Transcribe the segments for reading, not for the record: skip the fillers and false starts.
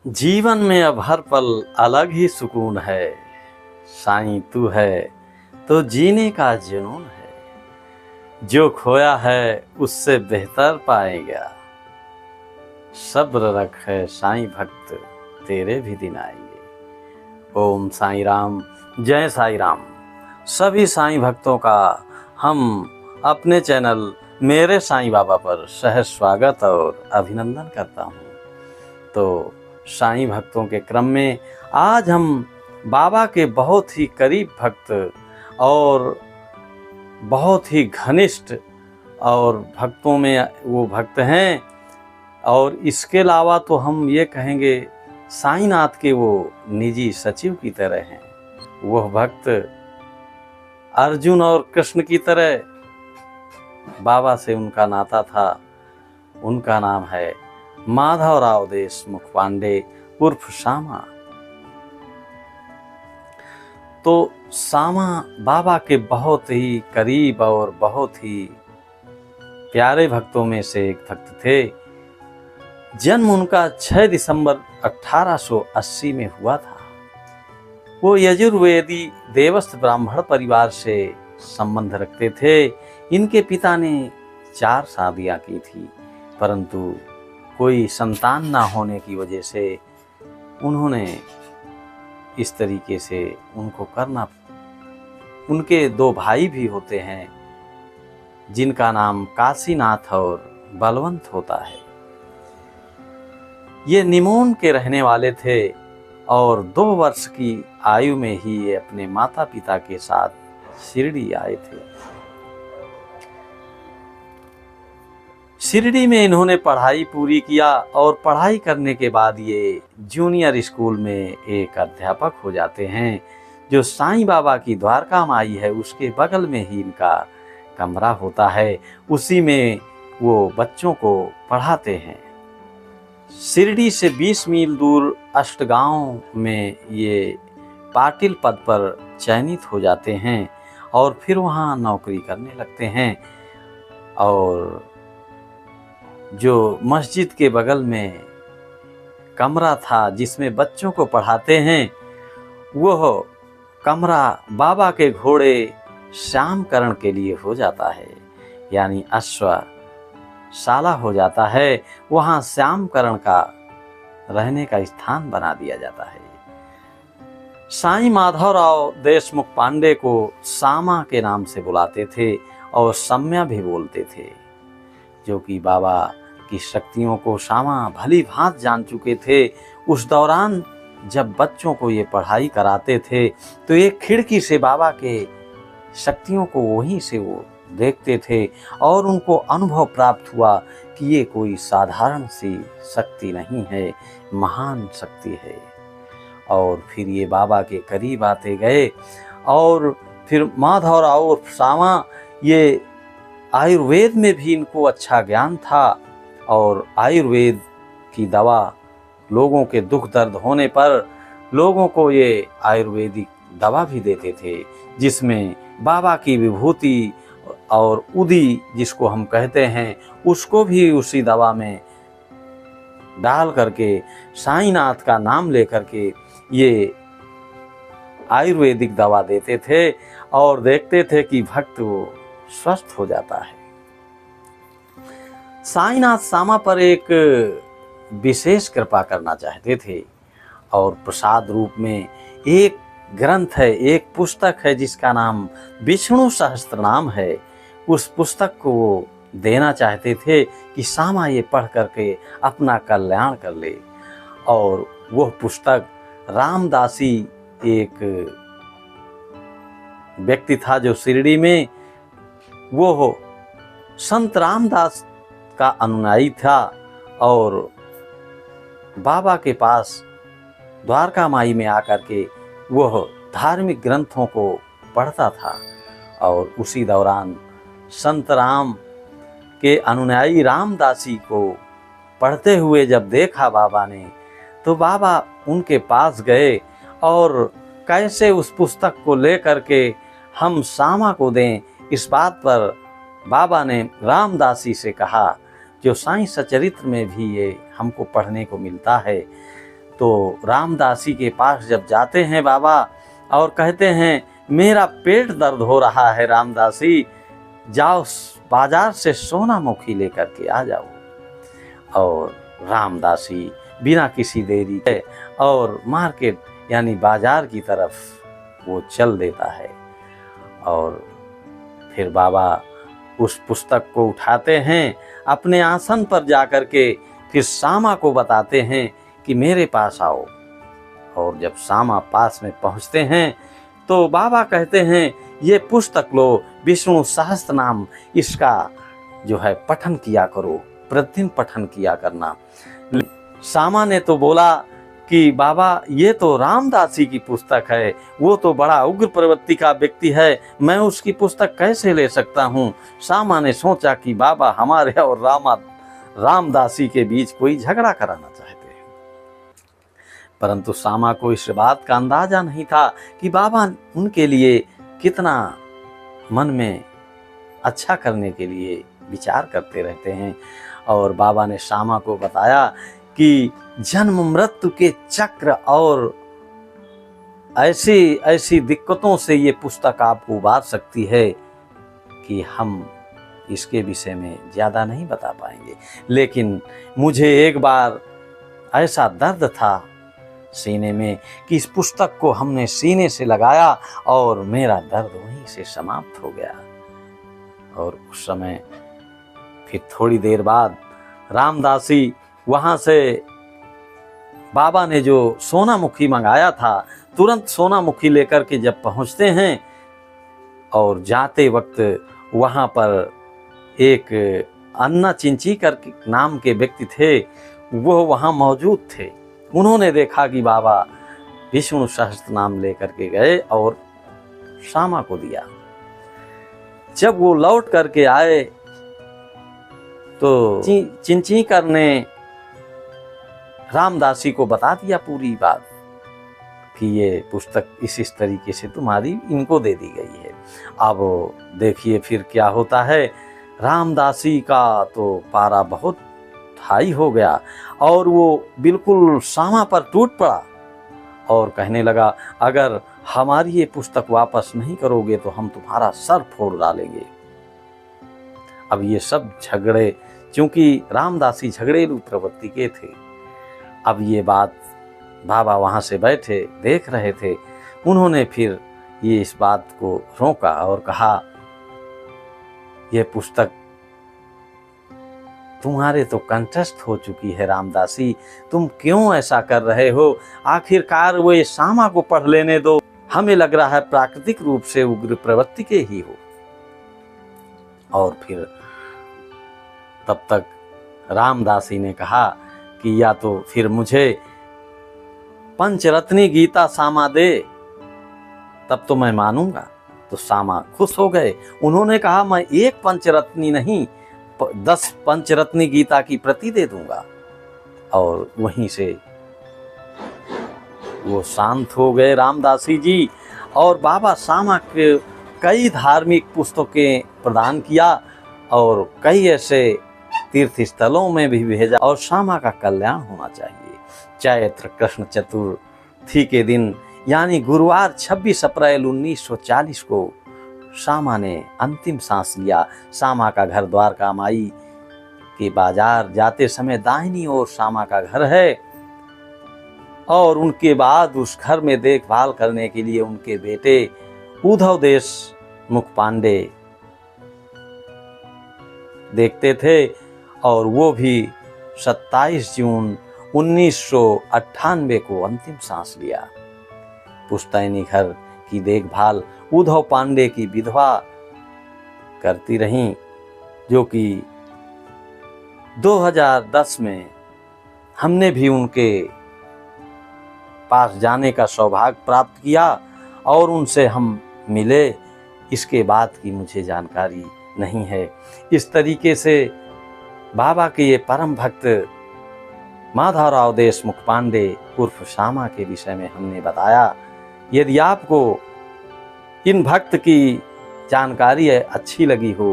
जीवन में अब हर पल अलग ही सुकून है। साईं तू है तो जीने का जुनून है। जो खोया है उससे बेहतर पाएगा। सब्र रख है साईं भक्त, तेरे भी दिन आएंगे। ओम साईं राम, जय साईं राम। सभी साईं भक्तों का हम अपने चैनल मेरे साईं बाबा पर सहर्ष स्वागत और अभिनंदन करता हूँ। तो साईं भक्तों के क्रम में आज हम बाबा के बहुत ही करीब भक्त और बहुत ही घनिष्ठ और भक्तों में वो भक्त हैं, और इसके अलावा तो हम ये कहेंगे साईंनाथ के वो निजी सचिव की तरह हैं। वह भक्त अर्जुन और कृष्ण की तरह बाबा से उनका नाता था। उनका नाम है माधवराव देशमुख पांडे उर्फ सामा। तो सामा बाबा के बहुत ही करीब और बहुत ही प्यारे भक्तों में से एक भक्त थे। जन्म उनका 6 दिसंबर 1880 में हुआ था। वो यजुर्वेदी देवस्थ ब्राह्मण परिवार से संबंध रखते थे। इनके पिता ने 4 शादियां की थी, परंतु कोई संतान ना होने की वजह से उन्होंने इस तरीके से उनको करना। उनके 2 भाई भी होते हैं जिनका नाम काशीनाथ और बलवंत होता है। ये निमोन के रहने वाले थे और 2 वर्ष की आयु में ही ये अपने माता पिता के साथ शिरडी आए थे। शिरडी में इन्होंने पढ़ाई पूरी किया और पढ़ाई करने के बाद ये जूनियर स्कूल में एक अध्यापक हो जाते हैं। जो साईं बाबा की द्वारका माई है उसके बगल में ही इनका कमरा होता है, उसी में वो बच्चों को पढ़ाते हैं। शिरडी से 20 मील दूर अष्टगांव में ये पाटिल पद पर चयनित हो जाते हैं और फिर वहाँ नौकरी करने लगते हैं। और जो मस्जिद के बगल में कमरा था जिसमें बच्चों को पढ़ाते हैं, वह कमरा बाबा के घोड़े श्यामकरण के लिए हो जाता है, यानी अश्वशाला हो जाता है। वहाँ श्यामकरण का रहने का स्थान बना दिया जाता है। साईं माधवराव देशमुख पांडे को सामा के नाम से बुलाते थे और सम्या भी बोलते थे, जो कि बाबा की शक्तियों को सामा भली भांत जान चुके थे। उस दौरान जब बच्चों को ये पढ़ाई कराते थे तो एक खिड़की से बाबा के शक्तियों को वहीं से वो देखते थे और उनको अनुभव प्राप्त हुआ कि ये कोई साधारण सी शक्ति नहीं है, महान शक्ति है। और फिर ये बाबा के करीब आते गए और फिर माधवराव और सामा, ये आयुर्वेद में भी इनको अच्छा ज्ञान था और आयुर्वेद की दवा, लोगों के दुख दर्द होने पर लोगों को ये आयुर्वेदिक दवा भी देते थे, जिसमें बाबा की विभूति और उदी जिसको हम कहते हैं उसको भी उसी दवा में डाल करके साईंनाथ का नाम लेकर के ये आयुर्वेदिक दवा देते थे और देखते थे कि भक्त वो स्वस्थ हो जाता है। साईंनाथ सामा पर एक विशेष कृपा करना चाहते थे और प्रसाद रूप में एक ग्रंथ है, एक पुस्तक है जिसका नाम विष्णु सहस्त्रनाम है। उस पुस्तक को वो देना चाहते थे कि सामा ये पढ़ करके अपना कल्याण कर ले। और वह पुस्तक रामदासी एक व्यक्ति था जो शिरडी में, वो संत रामदास का अनुयायी था और बाबा के पास द्वारका माई में आकर के वह धार्मिक ग्रंथों को पढ़ता था। और उसी दौरान संत राम के अनुयायी रामदासी को पढ़ते हुए जब देखा बाबा ने, तो बाबा उनके पास गए और कैसे उस पुस्तक को लेकर के हम सामा को दें, इस बात पर बाबा ने रामदासी से कहा, जो साईं सचरित्र में भी ये हमको पढ़ने को मिलता है। तो रामदासी के पास जब जाते हैं बाबा और कहते हैं मेरा पेट दर्द हो रहा है रामदासी, जाओ बाजार से सोनामुखी लेकर के आ जाओ। और रामदासी बिना किसी देरी के और मार्केट यानी बाजार की तरफ वो चल देता है। और फिर बाबा उस पुस्तक को उठाते हैं, अपने आसन पर जाकर के फिर सामा को बताते हैं कि मेरे पास आओ। और जब सामा पास में पहुंचते हैं तो बाबा कहते हैं ये पुस्तक लो, विष्णु सहस्त्र नाम इसका जो है पठन किया करो, प्रतिदिन पठन किया करना। सामा ने तो बोला कि बाबा ये तो रामदासी की पुस्तक है, वो तो बड़ा उग्र प्रवृत्ति का व्यक्ति है, मैं उसकी पुस्तक कैसे ले सकता हूँ। सामा ने सोचा कि बाबा हमारे और रामदासी के बीच कोई झगड़ा कराना चाहते हैं, परंतु सामा को इस बात का अंदाजा नहीं था कि बाबा उनके लिए कितना मन में अच्छा करने के लिए विचार करते रहते हैं। और बाबा ने सामा को बताया कि जन्म मृत्यु के चक्र और ऐसी ऐसी दिक्कतों से ये पुस्तक आपको उबार सकती है कि हम इसके विषय में ज़्यादा नहीं बता पाएंगे। लेकिन मुझे एक बार ऐसा दर्द था सीने में कि इस पुस्तक को हमने सीने से लगाया और मेरा दर्द वहीं से समाप्त हो गया। और उस समय फिर थोड़ी देर बाद रामदासी वहाँ से बाबा ने जो सोनामुखी मंगाया था तुरंत सोनामुखी लेकर के जब पहुँचते हैं और जाते वक्त वहाँ पर एक अन्ना चिंचीकर नाम के व्यक्ति थे, वो वहाँ मौजूद थे। उन्होंने देखा कि बाबा विष्णु सहस्त्र नाम लेकर के गए और सामा को दिया। जब वो लौट करके आए तो चिंचीकर ने रामदासी को बता दिया पूरी बात कि ये पुस्तक इस तरीके से तुम्हारी इनको दे दी गई है। अब देखिए फिर क्या होता है। रामदासी का तो पारा बहुत हाई हो गया और वो बिल्कुल सामा पर टूट पड़ा और कहने लगा अगर हमारी ये पुस्तक वापस नहीं करोगे तो हम तुम्हारा सर फोड़ डालेंगे। अब ये सब झगड़े, क्योंकि रामदासी झगड़ेलू प्रवृत्ति के थे। अब ये बात बाबा वहाँ से बैठे देख रहे थे। उन्होंने फिर ये इस बात को रोका और कहा यह पुस्तक तुम्हारे तो कंठस्थ हो चुकी है रामदासी, तुम क्यों ऐसा कर रहे हो। आखिरकार वो ये सामा को पढ़ लेने दो, हमें लग रहा है प्राकृतिक रूप से उग्र प्रवृत्ति के ही हो। और फिर तब तक रामदासी ने कहा कि या तो फिर मुझे पंचरत्नी गीता सामा दे, तब तो मैं मानूंगा। तो सामा खुश हो गए। उन्होंने कहा मैं एक पंचरत्नी नहीं 10 पंचरत्नी गीता की प्रति दे दूंगा। और वहीं से वो शांत हो गए रामदासी जी। और बाबा सामा के कई धार्मिक पुस्तकें प्रदान किया और कई ऐसे तीर्थ स्थलों में भी भेजा। और सामा का कल्याण होना चाहिए। चैत्र कृष्ण चतुर्थी के दिन यानी गुरुवार 26 अप्रैल 1940 को सामा ने अंतिम सांस लिया। सामा का घर द्वारका माई के बाजार जाते समय दाहिनी ओर सामा का घर है और उनके बाद उस घर में देखभाल करने के लिए उनके बेटे उद्धव देशमुख पांडे देखते थे। और वो भी 27 जून 1998 को अंतिम सांस लिया। पुश्तैनी घर की देखभाल उद्धव पांडे की विधवा करती रहीं, जो कि 2010 में हमने भी उनके पास जाने का सौभाग्य प्राप्त किया और उनसे हम मिले। इसके बाद की मुझे जानकारी नहीं है। इस तरीके से बाबा के ये परम भक्त माधवराव देशमुख पांडे उर्फ सामा के विषय में हमने बताया। यदि आपको इन भक्त की जानकारी अच्छी लगी हो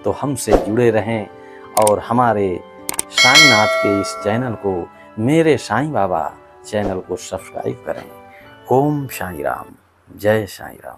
तो हमसे जुड़े रहें और हमारे साईनाथ के इस चैनल को मेरे साईं बाबा चैनल को सब्सक्राइब करें। ओम साईं राम, जय साईं राम।